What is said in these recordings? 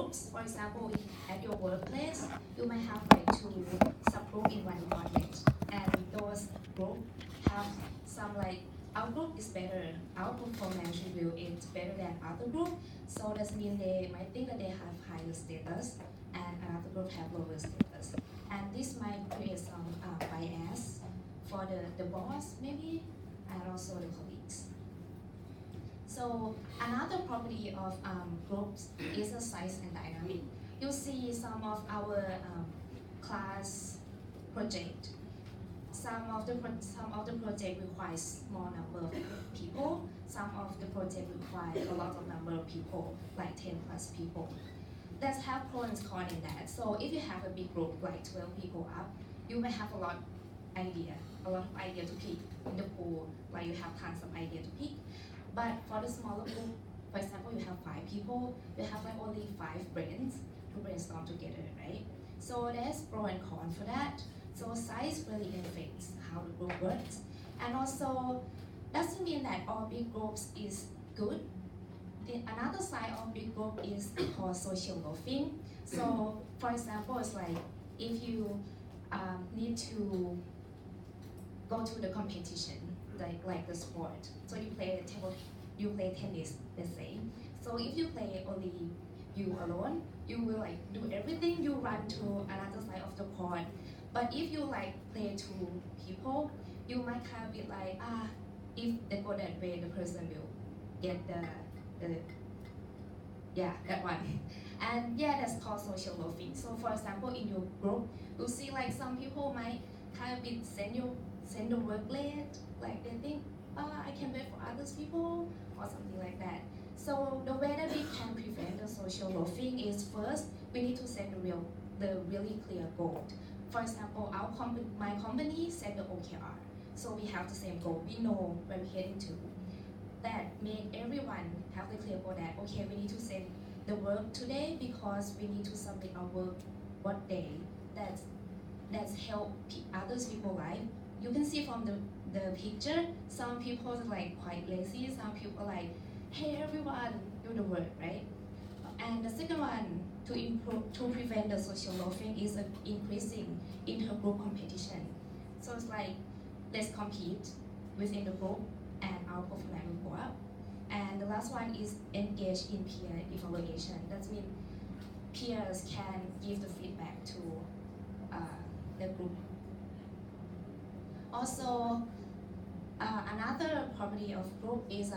groups. For example, at your workplace, you might have like two subgroup in one department, and those group have some like our group is better, our performance review is better than other group. So that means they might think that they have higher status, and another group have lower status, and this might create some bias for the boss maybe, and also the colleagues. So another property of groups is the size and dynamic. You see some of our class project. Some of the project requires small number of people. Some of the project require a lot of number of people, like 10 plus people. Let's have pros and cons in that. So if you have a big group, like 12 people up, you may have a lot of idea to pick in the pool, like you have tons of idea to pick. But for the smaller group, for example, you have 5 people, you have like only 5 brains to brainstorm together, right? So there's pro and con for that. So size really affects how the group works. And also, doesn't mean that all big groups is good. Another side of big group is called social loafing. So for example, it's like if you need to go to the competition, like the sport. So you play tennis, let's say. So if you play only you alone, you will like do everything, you run to another side of the court. But if you like play 2 people, you might have it like, if they go that way, the person will get that one. And yeah, that's called social loafing. So for example, in your group, you see like some people might kind of send the work late, like they think, I can wait for others people, or something like that. So the way that we can prevent the social loafing is first, we need to set the really clear goal. For example, my company set the OKR, so we have the same goal. We know where we're heading to. That make everyone have the clear goal that okay, we need to send the work today because we need to submit our work what day. That's help others people life. You can see from the picture, some people are like quite lazy. Some people are like, hey everyone, do the work, right? And the second one, to prevent the social loafing is increasing intergroup competition. So it's like, let's compete within the group and our performance will go up. And the last one is engage in peer evaluation. That means peers can give the feedback to the group. Also, another property of group is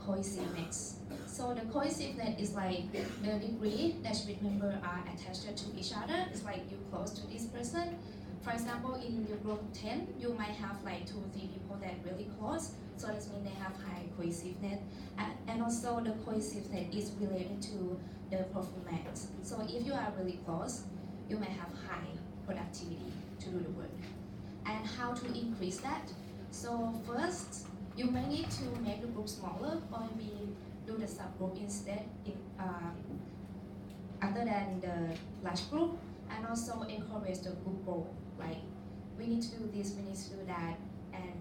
cohesiveness. So the cohesiveness is like the degree that which members are attached to each other. It's like you close to this person. For example, in your group 10, you might have like 2 or 3 people that really close. So this means they have high cohesiveness. And also the cohesiveness is related to the performance. So if you are really close, you may have high productivity to do the work. And how to increase that? So first, you may need to make the group smaller, or maybe do the subgroup instead other than the large group, and also encourage the group goal. Like, we need to do this, we need to do that, and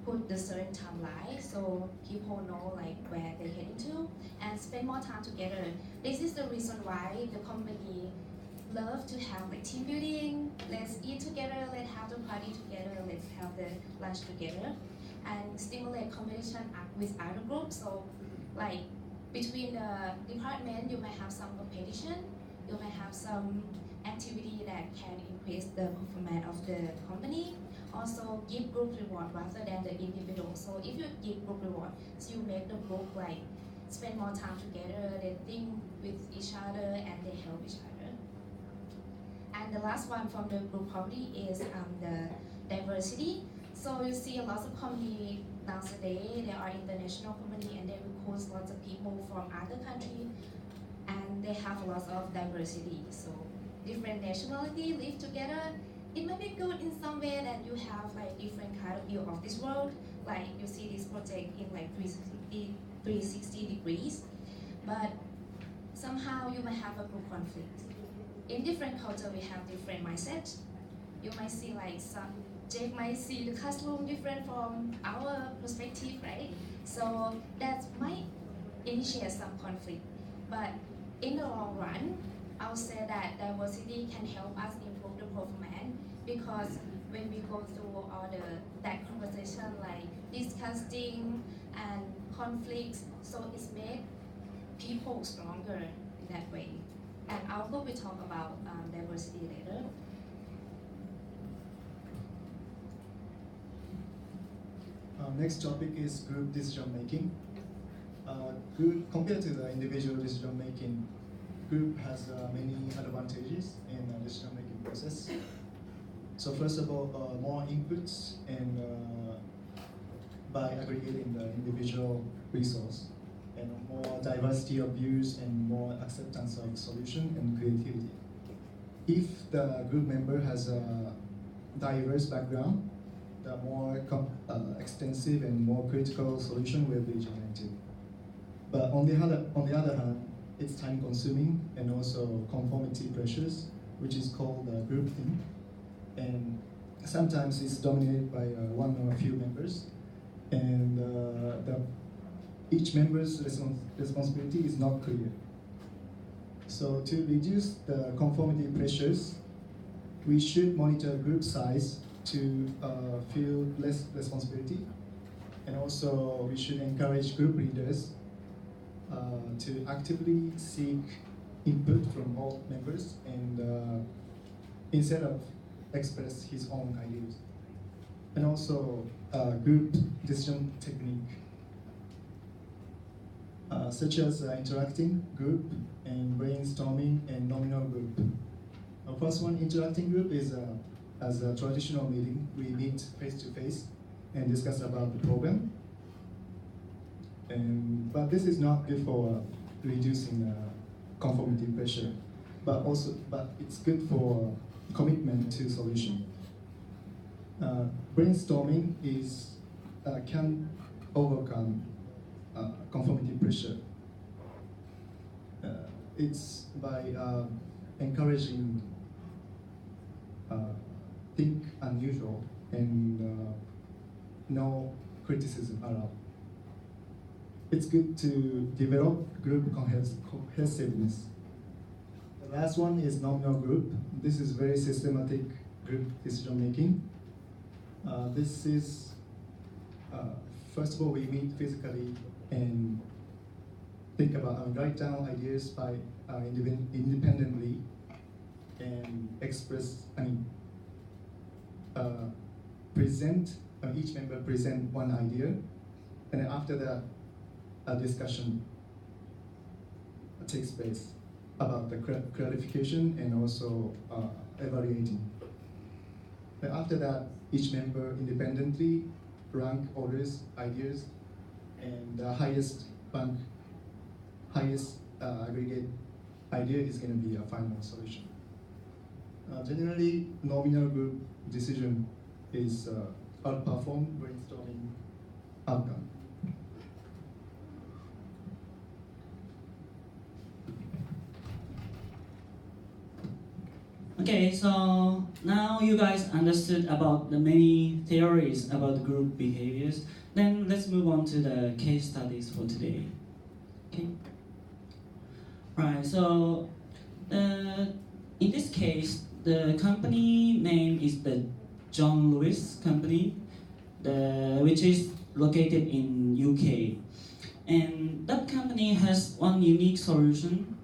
put the certain timeline so people know like where they're heading to, and spend more time together. This is the reason why the company love to have like team building. Let's eat together, let's have the party together, let's have the lunch together, and stimulate competition with other groups. So like between the department, you might have some competition, you might have some activity that can increase the performance of the company. Also give group reward rather than the individual. So if you give group reward, so you make the group like spend more time together, they think with each other and they help each other. And the last one from the group property is the diversity. So you see a lot of company nowadays, they are international company and they recruit lots of people from other countries, and they have lots of diversity. So different nationality live together. It might be good in some way that you have like different kind of view of this world. Like you see this project in like 360 degrees, but somehow you might have a group conflict. In different culture, we have different mindset. You might see like Jake might see the classroom different from our perspective, right? So that might initiate some conflict. But in the long run, that diversity can help us improve the performance because when we go through all that conversation like discussing and conflicts, so it's make people stronger in that way. And our group will talk about diversity later. Next topic is group decision making. Compared to the individual decision making, group has many advantages in the decision making process. So first of all, more inputs and by aggregating the individual resource and more diversity of views and more acceptance of solution and creativity. If the group member has a diverse background, the more extensive and more critical solution will be generated. But on the other hand, it's time consuming and also conformity pressures, which is called groupthink. And sometimes it's dominated by one or a few members, and each member's responsibility is not clear. So to reduce the conformity pressures, we should monitor group size to feel less responsibility, and also we should encourage group leaders to actively seek input from all members and instead of express his own ideas. And also group decision technique, such as interacting group and brainstorming and nominal group. First one, interacting group is as a traditional meeting, we meet face to face and discuss about the problem. But this is not good for reducing conformity pressure, but it's good for commitment to solution. Brainstorming can overcome conformity pressure. It's by encouraging think unusual and no criticism allowed. It's good to develop group cohesiveness. The last one is nominal group. This is very systematic group decision making. This is, first of all, we meet physically and think about, write down ideas by independently and express, present, each member present one idea, and after that, a discussion takes place about the clarification and also evaluating. And after that, each member independently rank orders ideas, and the highest aggregate idea is going to be a final solution. Generally, nominal group decision is outperform brainstorming outcome. Okay, so now you guys understood about the many theories about group behaviors. Then let's move on to the case studies for today. Okay. Right. So in this case, the company name is the John Lewis Company, which is located in UK, and that company has one unique solution,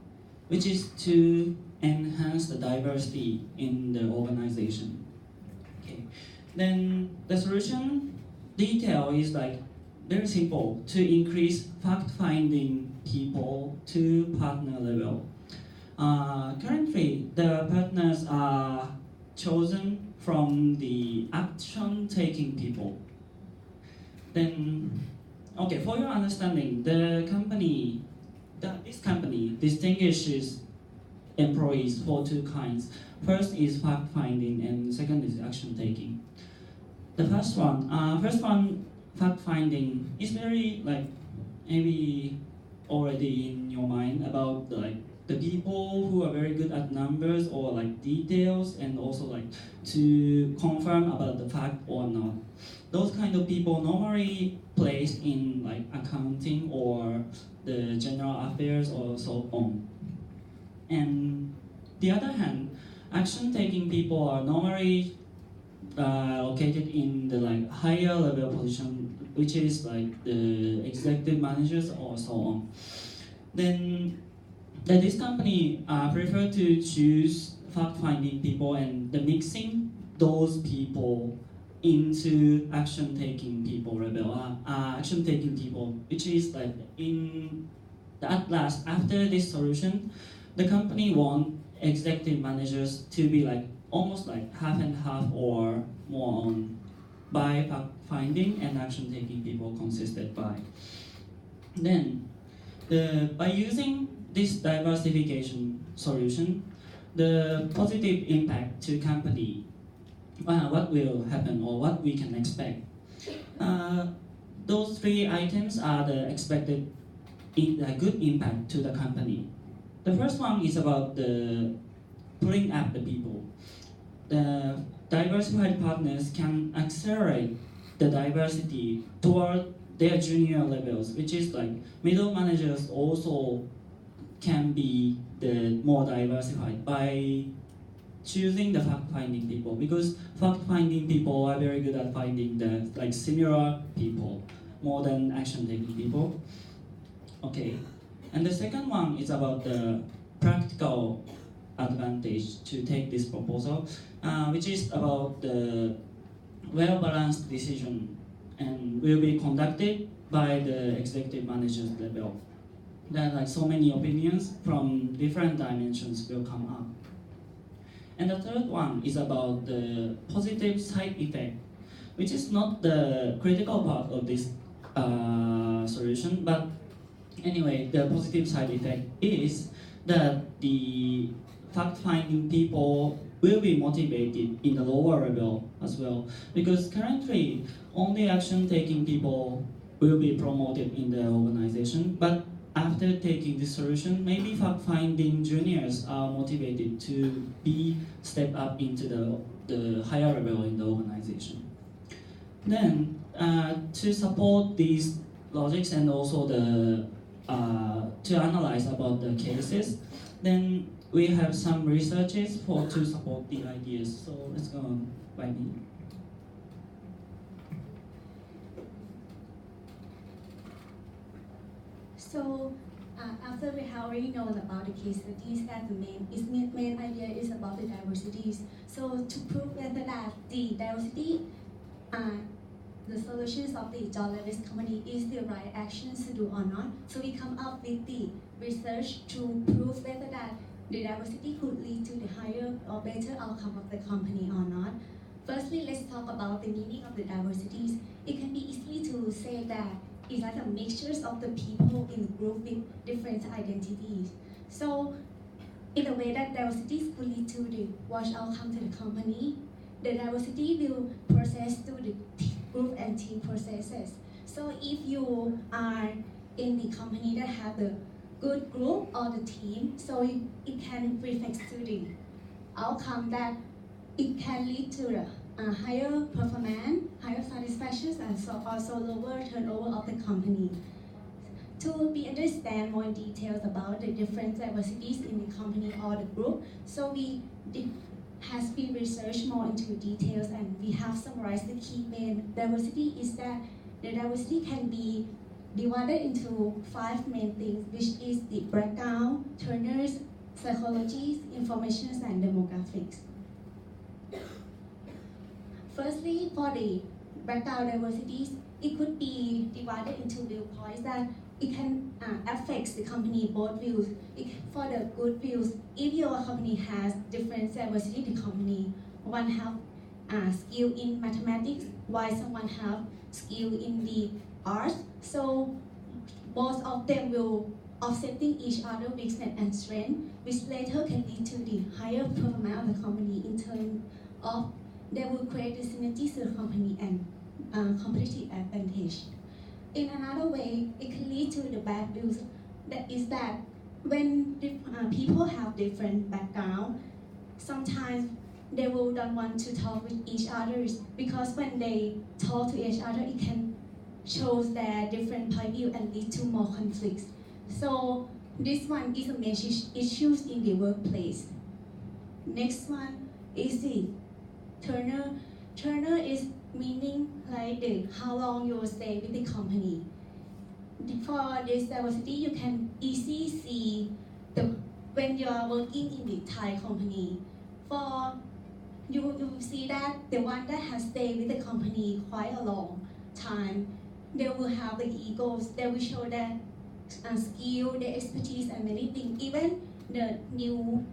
which is to enhance the diversity in the organization. Okay. Then the solution detail is like very simple: to increase fact-finding people to partner level. Currently, the partners are chosen from the action-taking people. Then, okay, for your understanding, this company distinguishes employees for two kinds. First is fact-finding, and second is action-taking. The first one, fact-finding, is very maybe already in your mind about the people who are very good at numbers or details, and also to confirm about the fact or not. Those kind of people normally placed in accounting or the general affairs or so on. And the other hand, action-taking people are normally located in the like higher level position, which is like the executive managers or so on. Then this company prefer to choose fact-finding people and the mixing those people into action-taking people level, action-taking people, which is like at last after this solution, the company want executive managers to be like almost like half and half or more on by fact-finding and action-taking people consisted by. Then by using this diversification solution, the positive impact to company, what will happen or what we can expect. Those three items are the expected good impact to the company. The first one is about the pulling up the people. The diversified partners can accelerate the diversity toward their junior levels, which is like middle managers also can be the more diversified by choosing the fact-finding people, because fact-finding people are very good at finding the like similar people more than action-taking people. Okay, and the second one is about the practical advantage to take this proposal, which is about the well-balanced decision and will be conducted by the executive managers level. There are like so many opinions from different dimensions will come up. And the third one is about the positive side effect, which is not the critical part of this solution, but anyway, the positive side effect is that the fact-finding people will be motivated in the lower level as well, because currently only action-taking people will be promoted in the organization, but after taking this solution, maybe fact-finding juniors are motivated to be step up into the higher level in the organization. Then, to support these logics and also the to analyze about the cases, then we have some researches to support the ideas. So let's go on by me. So after we have already known about the case studies, that the main idea is about the diversities. So to prove whether that the diversity, the solutions of the John Lewis company is the right actions to do or not. So we come up with the research to prove whether that the diversity could lead to the higher or better outcome of the company or not. Firstly, let's talk about the meaning of the diversities. It can be easily to say that it's like a mixture of the people in the group with different identities. So in a way that diversity could lead to the worst outcome to the company, the diversity will process through the group and team processes. So if you are in the company that have the good group or the team, so it can reflect to the outcome that it can lead to the higher performance, higher satisfaction, and so also lower turnover of the company. To be understand more details about the different diversities in the company or the group, so has been researched more into details, and we have summarized the key main diversity is that the diversity can be divided into 5 main things, which is the background, turners, psychology, information, and demographics. Firstly, for the background diversities, it could be divided into viewpoints that it can affect the company both views. For the good views, if your company has different diversity in the company, one have skill in mathematics, while someone have skill in the arts, so both of them will offsetting each other weakness and strength, which later can lead to the higher performance of the company in terms of they will create the synergy to the company and competitive advantage. In another way, it can lead to the bad views. That is that when people have different background, sometimes they will don't want to talk with each other, because when they talk to each other, it can show their different point of view and lead to more conflicts. So this one is a major issue in the workplace. Next one is the Turner. Turner is meaning like the how long you will stay with the company. For this diversity, you can easily see the when you are working in the Thai company. For you see that the one that has stayed with the company quite a long time, they will have the egos. They will show that skill, their expertise, and many things. Even the new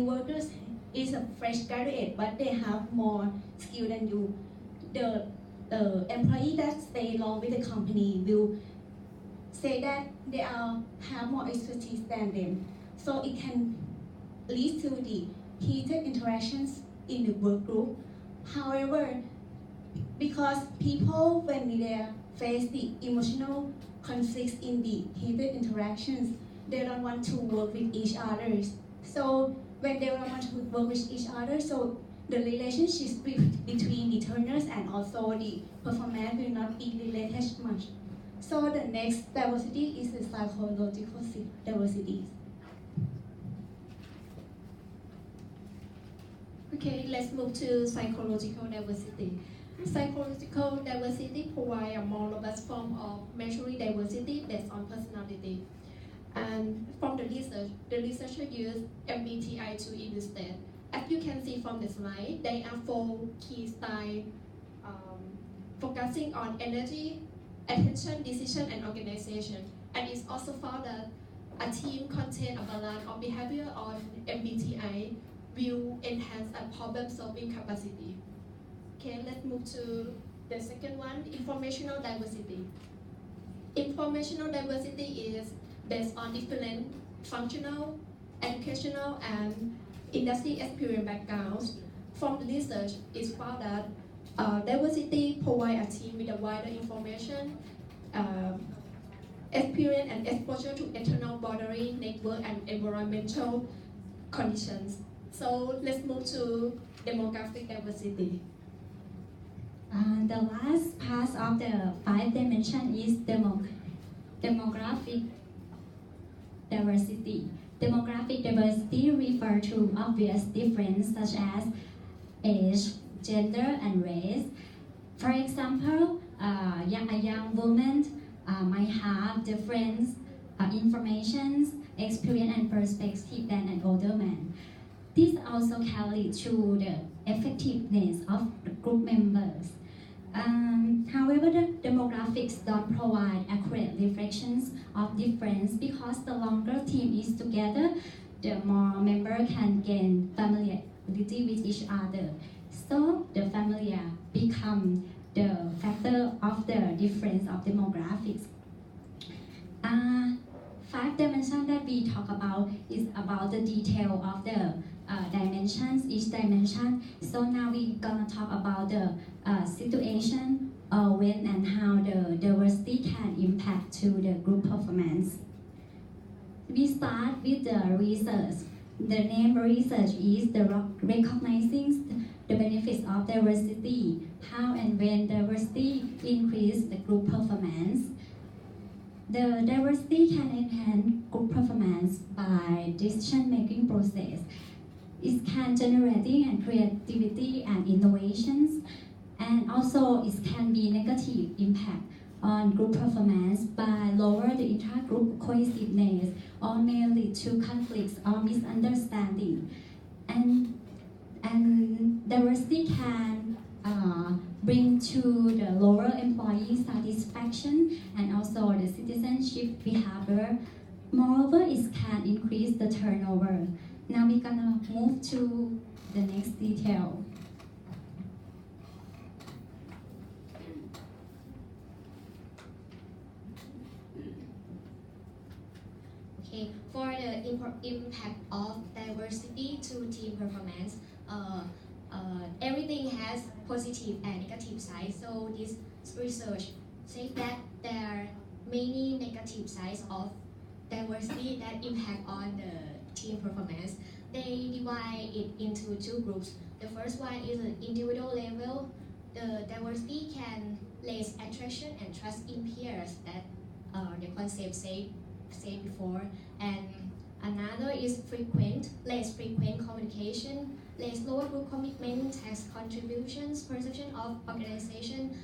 workers is a fresh graduate, but they have more skill than you. The employee that stay long with the company will say that they have more expertise than them. So it can lead to the heated interactions in the work group. However, because people when they face the emotional conflicts in the heated interactions, they don't want to work with each other. So when they don't want to work with each other, so the relationships between the turners and also the performance will not be related much. So the next diversity is the psychological diversity. Okay, let's move to psychological diversity. Psychological diversity provides a more robust form of measuring diversity based on personality. And from the researcher used MBTI to illustrate. As you can see from the slide, there are 4 key styles focusing on energy, attention, decision, and organization. And it's also found that a team contains a balance of behavior on MBTI will enhance a problem-solving capacity. Okay, let's move to the second one, informational diversity. Informational diversity is based on different functional, educational, and industry experience backgrounds. From the research, it's found that diversity provides a team with a wider information, experience, and exposure to external boundary, network, and environmental conditions. So let's move to demographic diversity. The last part of the 5 dimension is demographic diversity. Demographic diversity refers to obvious differences such as age, gender, and race. For example, a young woman might have different information, experience, and perspective than an older man. This also can lead to the effectiveness of the group members. However, the demographics don't provide accurate reflections of difference because the longer team is together, the more members can gain familiarity with each other. So the familiar become the factor of the difference of demographics. 5 dimensions that we talk about is about the detail of the dimensions, each dimension. So now we're gonna talk about the situation when and how the diversity can impact to the group performance. We start with the research. The name research is the recognizing the benefits of diversity, how and when diversity increase the group performance. The diversity can enhance group performance by decision-making process. It can generate and creativity and innovations, and also it can be negative impact on group performance by lower the intra-group cohesiveness or may lead to conflicts or misunderstanding. And diversity can bring to the lower employee satisfaction and also the citizenship behavior. Moreover, it can increase the turnover. Now we're gonna move to the next detail. Okay, for the impact of diversity to team performance, everything has positive and negative sides. So this research says that there are many negative sides of diversity that impact on the team performance. They divide it into 2 groups. The first one is an individual level. The diversity can raise attraction and trust in peers that the concept said before. And Another is less frequent communication, less lower group commitment, tax contributions, perception of organization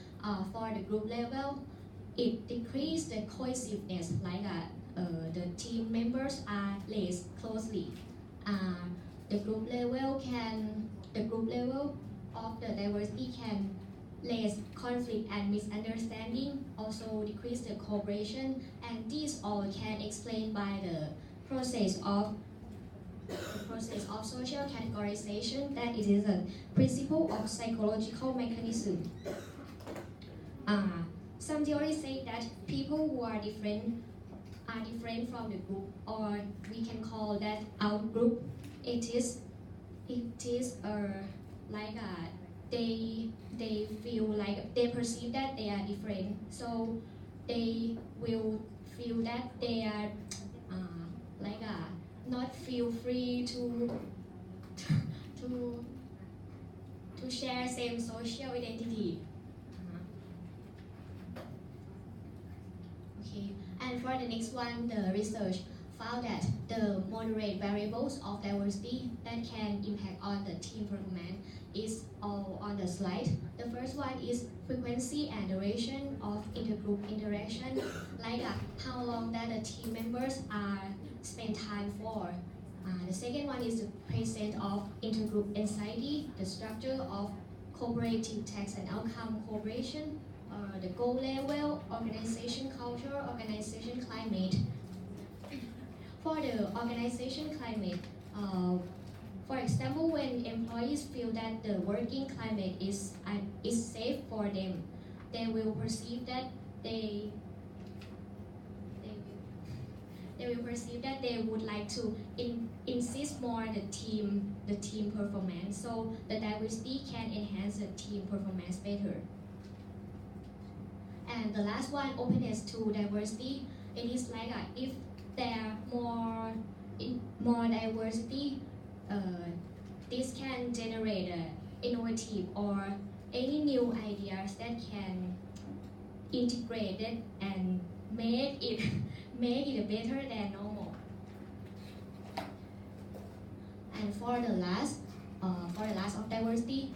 for the group level. It decreases the cohesiveness, like the team members are less closely. The group level of the diversity can less conflict and misunderstanding, also decrease the cooperation, and these all can explain by the process of social categorization, that it is a principle of psychological mechanism. Some theories say that people who are different from the group, or we can call that out group. It is like they feel like they perceive that they are different, so they will feel that they are not feel free to share same social identity. Okay, and for the next one, the research found that the moderate variables of diversity that can impact on the team performance is all on the slide. The first one is frequency and duration of intergroup interaction, like how long that the team members are spend time for. The second one is the presence of intergroup anxiety, the structure of cooperative task and outcome cooperation, the goal level, organization culture, organization climate. For the organization climate, for example, when employees feel that the working climate is safe for them, they will perceive that they would like to insist more on the team performance, so the diversity can enhance the team performance better. And the last one, openness to diversity. It is like if there are more diversity, this can generate innovative or any new ideas that can integrate it and make it better than normal. And for the last of diversity,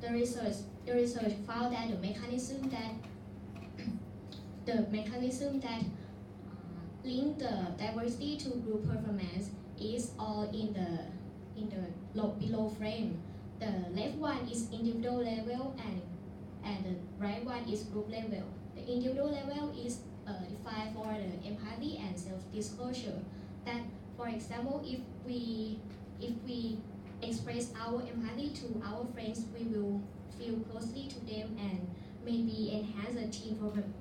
the research found that the mechanism that link the diversity to group performance is all in the below frame. The left one is individual level and the right one is group level. The individual level is defined for the empathy and self-disclosure. That, for example, if we express our empathy to our friends, we will feel closely to them and maybe enhance the team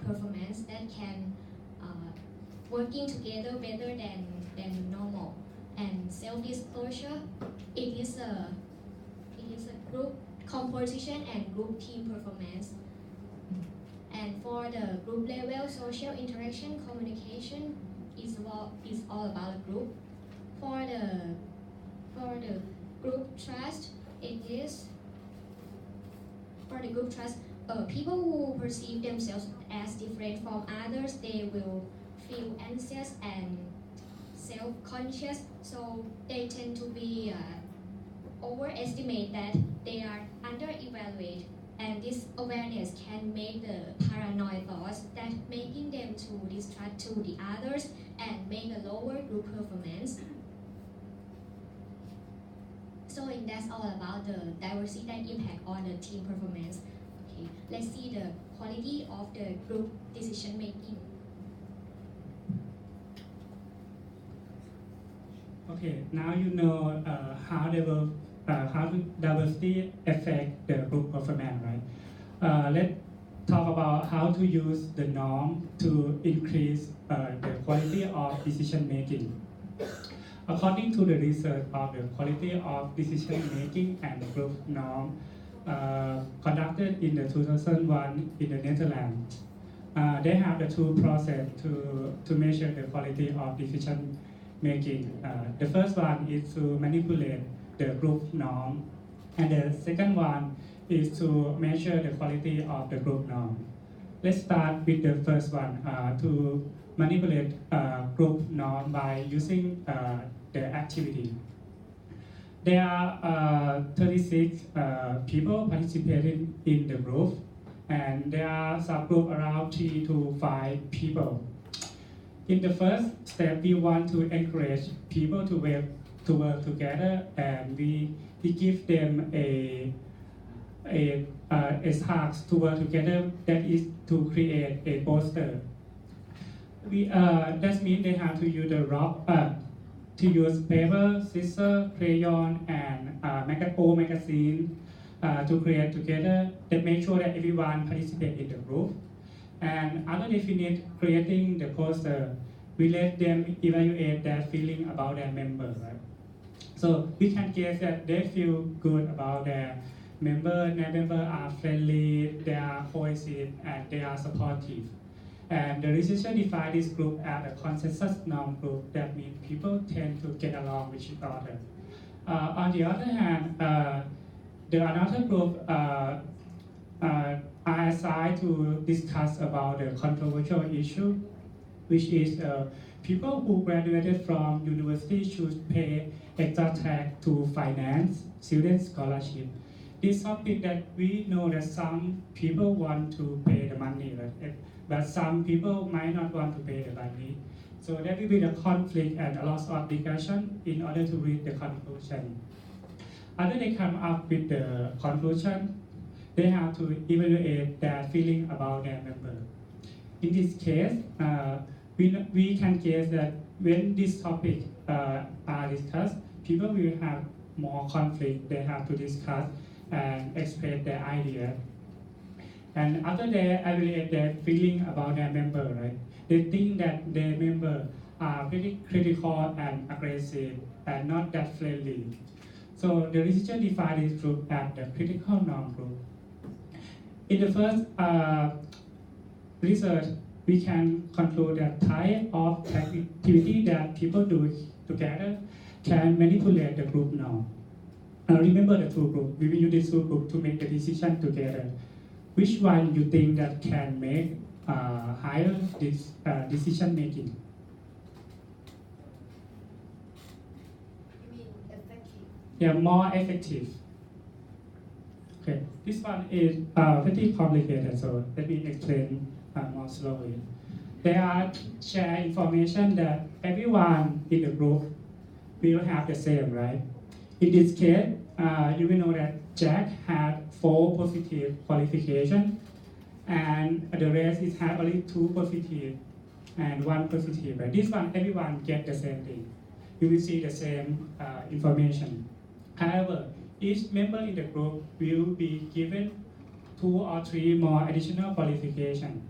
performance that can working together better than normal. And self-disclosure, it is a group composition and group team performance. And for the group level, social interaction, communication is all about a group. For the group trust, it is for the group trust. People who perceive themselves as different from others, they will feel anxious and self-conscious, so they tend to be overestimate that they are under-evaluated, and this awareness can make the paranoid thoughts that making them to distrust to the others and make a lower group performance. So that's all about the diversity that impact on the team performance. Okay, let's see the quality of the group decision making. Okay, now you know how diversity affect the group performance, right? Let's talk about how to use the norm to increase the quality of decision making. According to the research of the quality of decision making and the group norm conducted in the 2001 in the Netherlands, they have the two process to measure the quality of decision making. The first one is to manipulate the group norm, and the second one is to measure the quality of the group norm. Let's start with the first one, to manipulate group norm by using the activity. There are 36 people participating in the group, and there are subgroup around 3 to 5 people. In the first step, we want to encourage people to work together, and we give them a task to work together, that is to create a poster. That means they have to use to use paper, scissors, crayon, and magazine to create together. That make sure that everyone participates in the group. And after they finish creating the poster, we let them evaluate their feeling about their member, right? So we can guess that they feel good about their member. Their members are friendly, they are cohesive, and they are supportive. And the researcher defined this group as a consensus norm group. That means people tend to get along with each other. On the other hand, another group are assigned to discuss about the controversial issue, which is people who graduated from university should pay extra tax to finance student scholarship. This topic that we know that some people want to pay the money, right? But some people might not want to pay the money. So there will be the conflict and a lot of discussion in order to reach the conclusion. After they come up with the conclusion, they have to evaluate their feeling about their member. In this case, we can guess that when this topic are discussed, people will have more conflict. They have to discuss and express their idea. And after they evaluate their feeling about their member, right? They think that their member are pretty critical and aggressive and not that friendly. So the researcher defined this group as the critical norm group. In the first research, we can conclude that type of activity that people do together can manipulate the group norm. Remember the two groups. We will use this two groups to make the decision together. Which one you think that can make higher decision making? You mean effective? Yeah, more effective. Okay, this one is pretty complicated, so let me explain more slowly. They are share information that everyone in the group will have the same, right? In this case, you will know that Jack had 4 positive qualifications, and the rest is have only 2 positive and 1 positive. Right? This one, everyone get the same thing. You will see the same information. However, each member in the group will be given 2 or 3 more additional qualifications.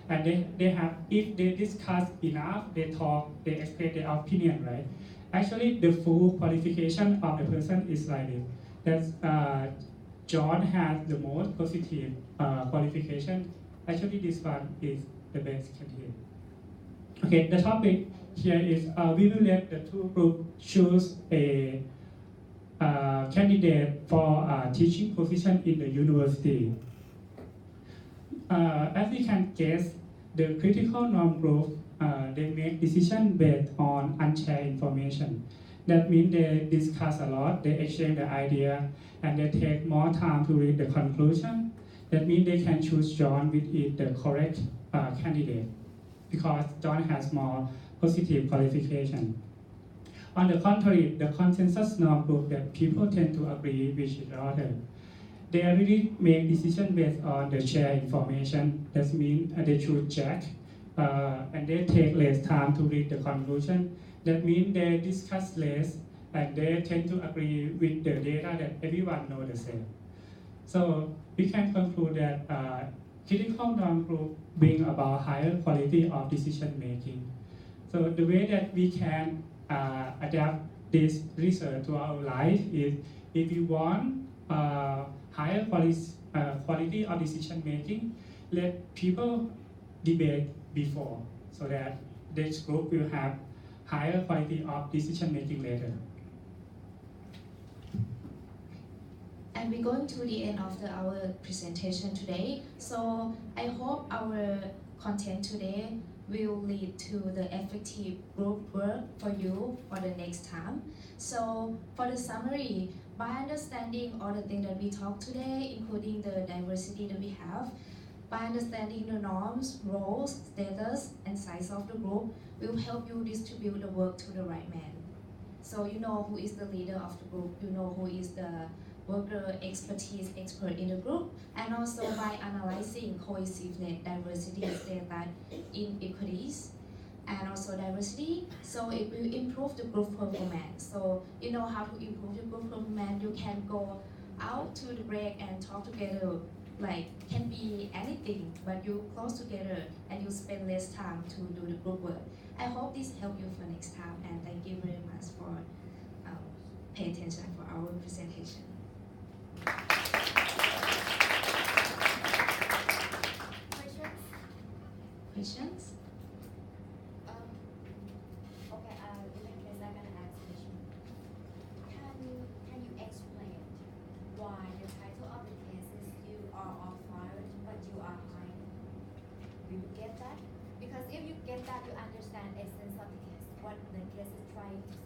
And they have, if they discuss enough, they talk, they express their opinion, right? Actually, the full qualification of the person is like this. That's John has the most positive qualification. Actually, this one is the best candidate. Okay, the topic here is we will let the two groups choose a candidate for a teaching position in the university. As we can guess, the critical norm group, they make decisions based on unshared information. That means they discuss a lot, they exchange the idea, and they take more time to read the conclusion. That means they can choose John with it the correct candidate, because John has more positive qualification. On the contrary, the consensus norm group that people tend to agree with each other. They really make decisions based on the shared information. That means they choose Jack, and they take less time to read the conclusion. That means they discuss less, and they tend to agree with the data that everyone knows the same. So we can conclude that critical norm group bring about higher quality of decision making. So the way that we can adapt this research to our life is, if you want higher quality of decision making, let people debate before, so that this group will have higher quality of decision making later. And we're going to the end of our presentation today. So I hope our content today will lead to the effective group work for you for the next time. So for the summary, by understanding all the things that we talked today, including the diversity that we have, by understanding the norms, roles, status, and size of the group will help you distribute the work to the right man. So you know who is the leader of the group, you know who is the worker expertise expert in the group, and also by analyzing cohesiveness, diversity, status, inequities, and also diversity, so it will improve the group performance. So you know how to improve your group performance, you can go out to the break and talk together, like can be anything, but you close together and you spend less time to do the group work. I hope this help you for next time, and thank you very much for pay attention for our presentation. Questions? Questions? Okay, in that case, I'm gonna ask question. Can you explain why the title of the case is you are all fired, but you are hired? Do you get that? Because if you get that, you understand the essence of the case, what the case is trying to say.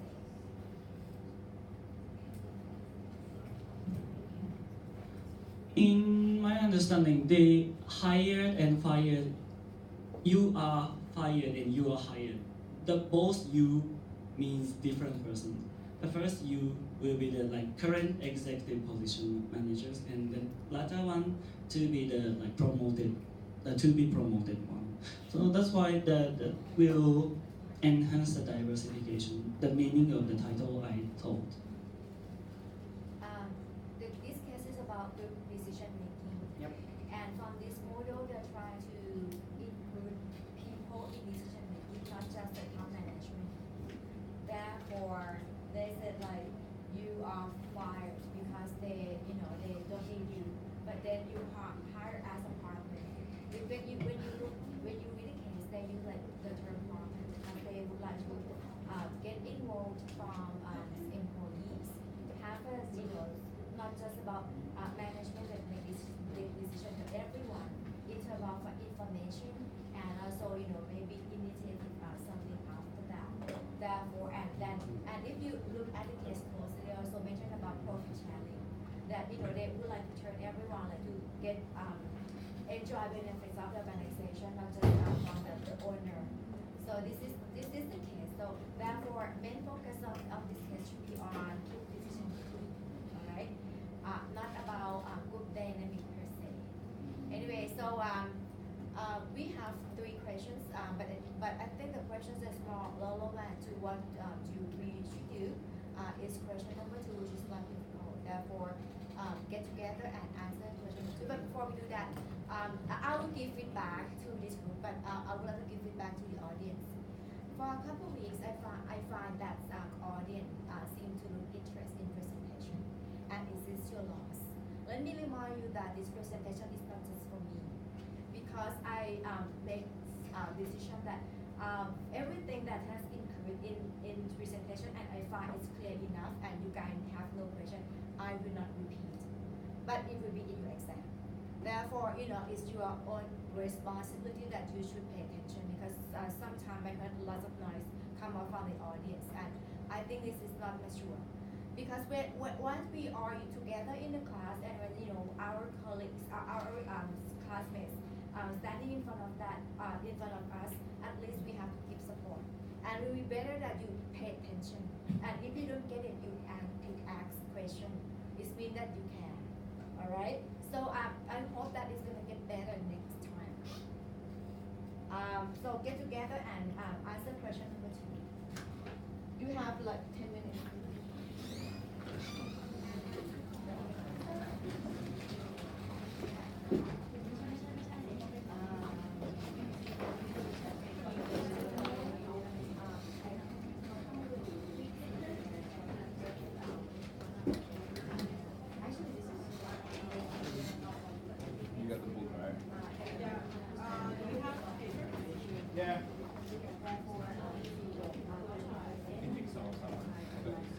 In my understanding, they hired and fired. You are fired and you are hired. The both you means different person. The first you will be the current executive position managers, and the latter one to be the promoted, to be promoted one. So that's why that will enhance the diversification. The meaning of the title I told. This case is about group decision making. Yep. And from this model, they're trying to include people in decision making, not just the top management. Therefore, they said you are fired because they don't need you, but then you hire as a partner. When you read the case, they use the term partner because they would like to get involved from employees. Have a not just about management that make decision to everyone. It's about information and also maybe initiative something after that. Therefore, and if you look at the case closely, they also mentioned about profit sharing. That they would like to turn everyone to get enjoy benefits of the organization, not just from the owner. So this is the case. So therefore, main focus of this case should be on group decision making. All right. Not about group dynamic per se. Anyway, so we have 3 questions, but I think the questions is more relevant to what we should do. Is question number 2, which is not difficult. Therefore, get together and answer question 2. But before we do that, I will give feedback to this group, but I would like to give feedback to the audience. For a couple of weeks, I find that audience seem to look interested in presentation, and it is your loss. Let me remind you that this presentation is not just for me, because I make decision that everything that has included in presentation, and I find it's clear enough, and you guys have no question, I will not repeat, but it will be in your exam. Therefore, it's your own responsibility that you should pay attention, because sometimes I heard lots of noise come out from the audience, and I think this is not mature. Because once we are together in the class, and when our colleagues, our classmates, standing in front of us, at least we have to give support. And it will be better that you pay attention. And if you don't get it, you ask question. It means that you can. All right. So I hope that it's gonna get better next time. So get together and answer question number 2. You have 10 minutes. You got the book, right? Yeah. You think so? Okay. Right?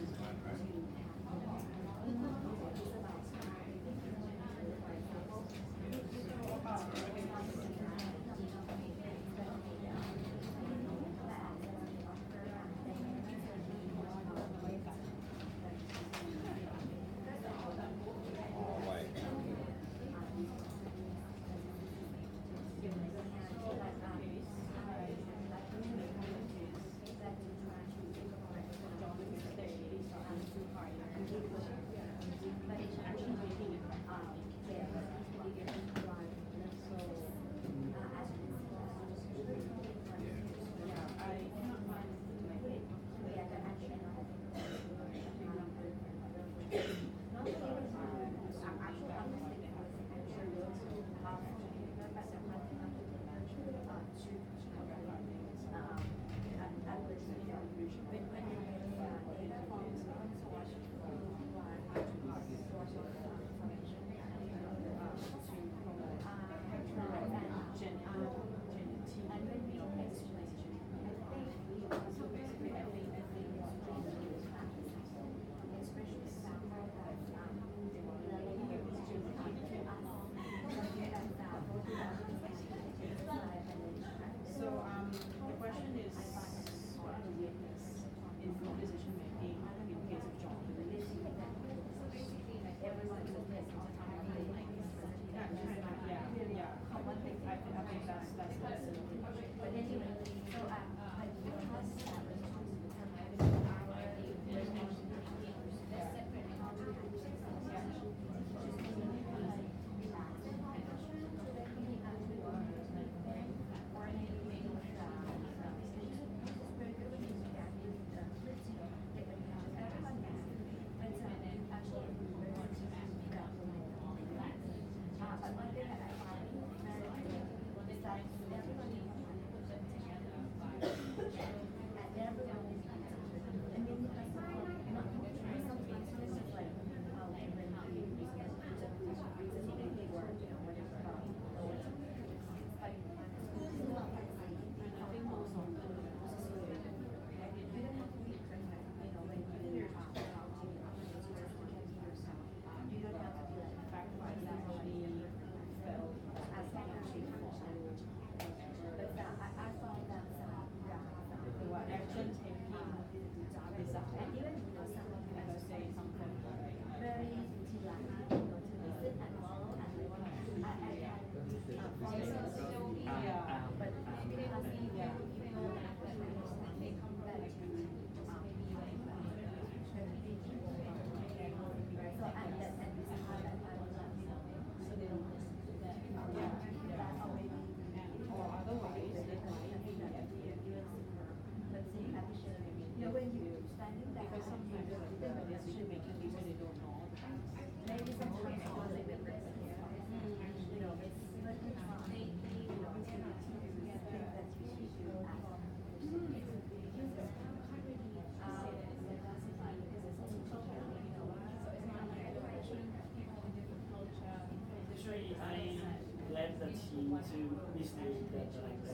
team to mislead the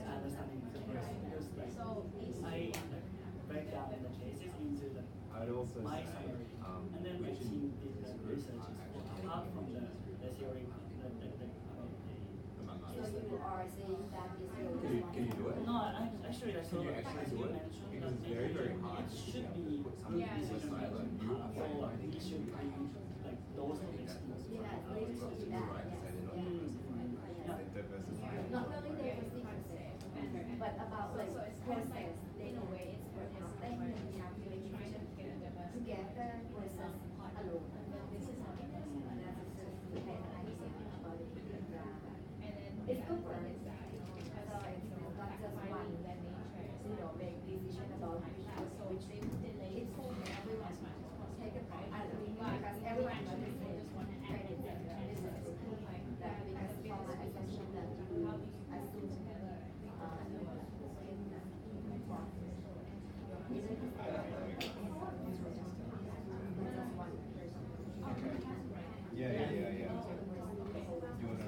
understanding of the person because I break down the cases into I'd also my say, summary, and then my we should- team did the research apart from the theory about the So you are saying that is your Can you do it? No, actually, I saw Can you actually do it? mentioned Because it's that very, very it hard should to be put some group of these decision aside, like making group part, apart. so it should be like those topics. yeah, we should do that. Yes. Yeah. Diversify. Not only diversity per se, but about like process. They know where it's for explain the calculation together versus alone. This is how it is. And that's just the kind of idea about it. It's good for it. So it's not just one, make decision about which it's for everyone. Take a part. Because everyone should be credit. This is that because from my assumption that you assume Yeah. You want to?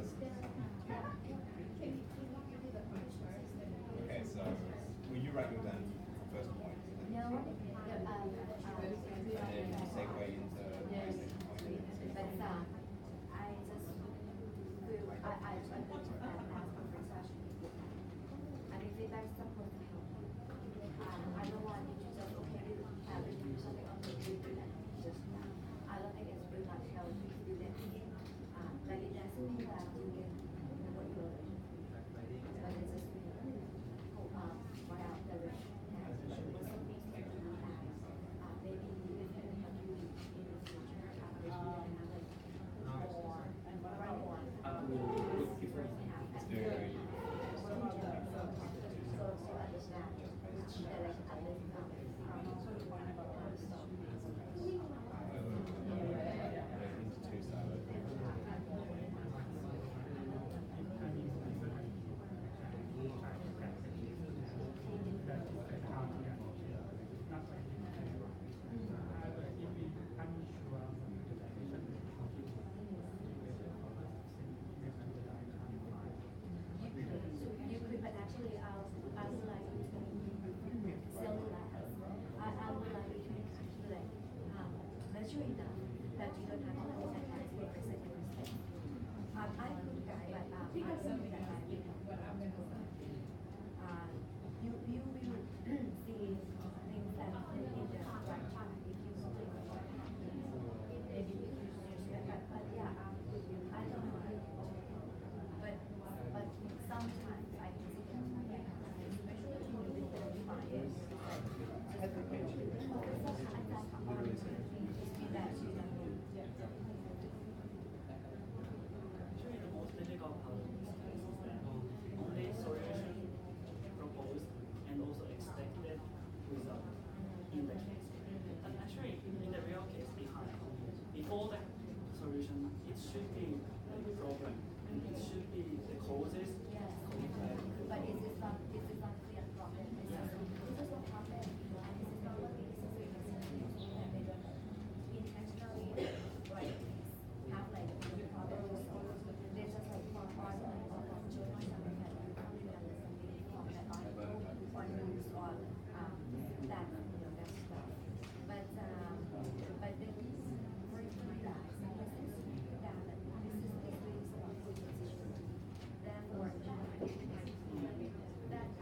Okay, so will you write your down first point? No, And then segue into the second point. but I just feel I put that as a research. And if it is supposed to help, I don't want you to just have it do something on the video and just I don't think it's very much help if you do that. Like it doesn't mean that you get what you're doing. But it's just what out the direction. Maybe we can help you in the future. It's very. You could, but actually, I would like you to cellulite. I would like you to encapsulate, mature enough that you don't have to understand that it's represented. I could guide, but I don't think that I will. You will see things that in the right time if you something maybe if you but yeah, I don't know. But sometimes I can see that especially with the defiance. Actually, the most difficult part of this case is that only solution proposed and also expected result in the case. But actually, in the real case behind, before the solution, it should be the problem and it should be the causes. Yes, but it is not clear problem. This is what happened, and this is not what it is. And they don't intentionally like have like the problem to solve. They just like for argument or for children something that you can't really understand from that article or news or that that stuff. But the reason for it to be that is because this is really about good decision. Therefore, that I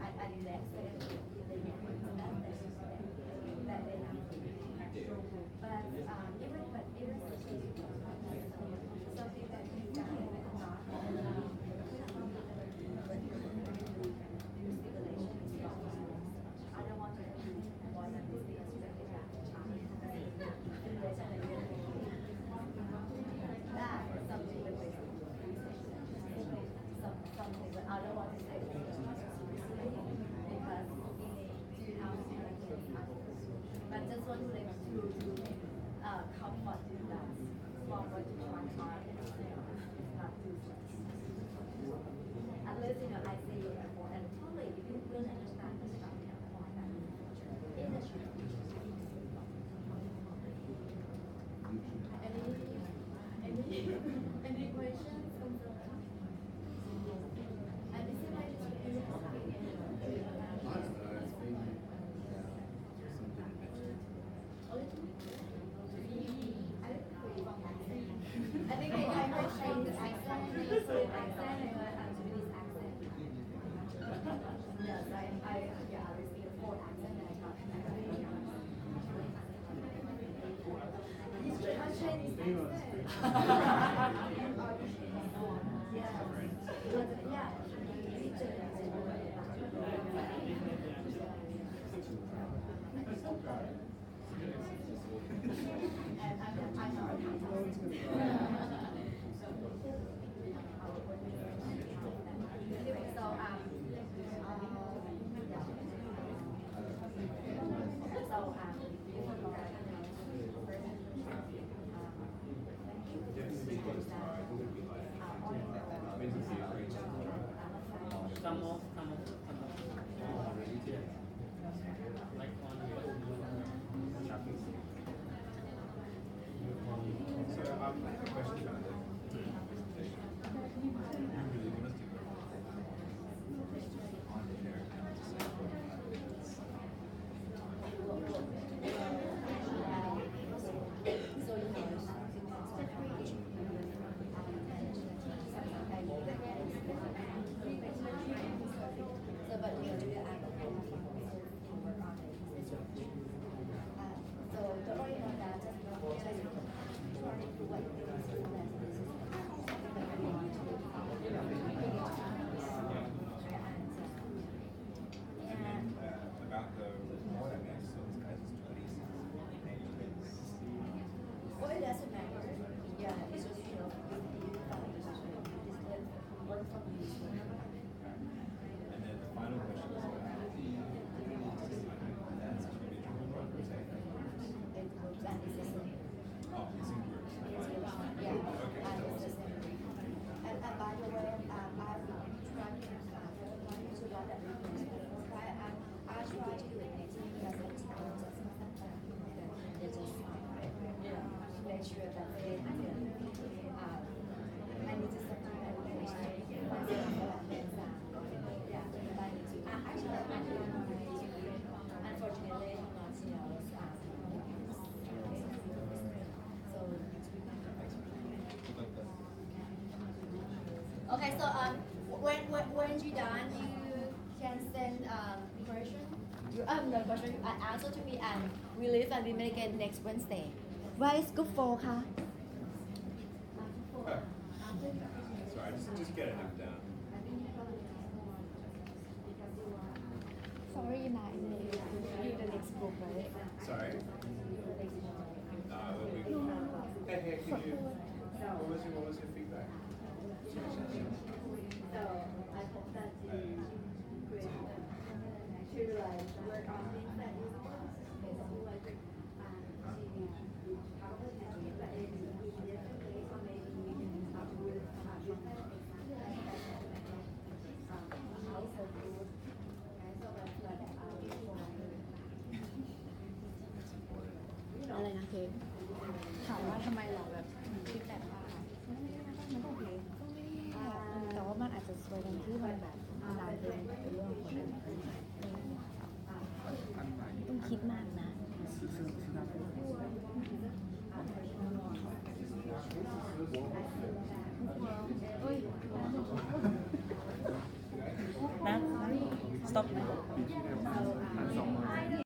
Chinese So I have a question about the presentation. You really want us to go on there now to say what happens. About the report, I mean, I saw this guy's 20s. Well, it doesn't matter. Yeah, it's just, you know, you follow the system. It's like work from you. And then the final question is about that's individual progress. It works and it's the same. Oh, it's in groups. Yeah, Okay, and that it's was the same. And by the way, I've tried to that I try to do it next week because it's just make sure that they I need to set my expectation. Yeah, but I need to. Actually, unfortunately, I'm not, you know, so next week. Okay, so when you're done, you can send question. No question. Answer to me, and we leave and we meet again next Wednesday. Where is group 4 คะ? Sorry, just get enough down. Sorry, Nai. You the next group, right? Sorry? Hey, can you, what was your feedback? So I hope that you to like work on things that you want. Basically, likeอะไรนะเค้กถามว่าทำไมเราแบบคิดแบบว่ามันก็โอเคแต่ว่ามันอาจจะสวยตรงที่มันแบบนานเกินเป็นเรื่องของคนอื่นต้องคิดมากนะ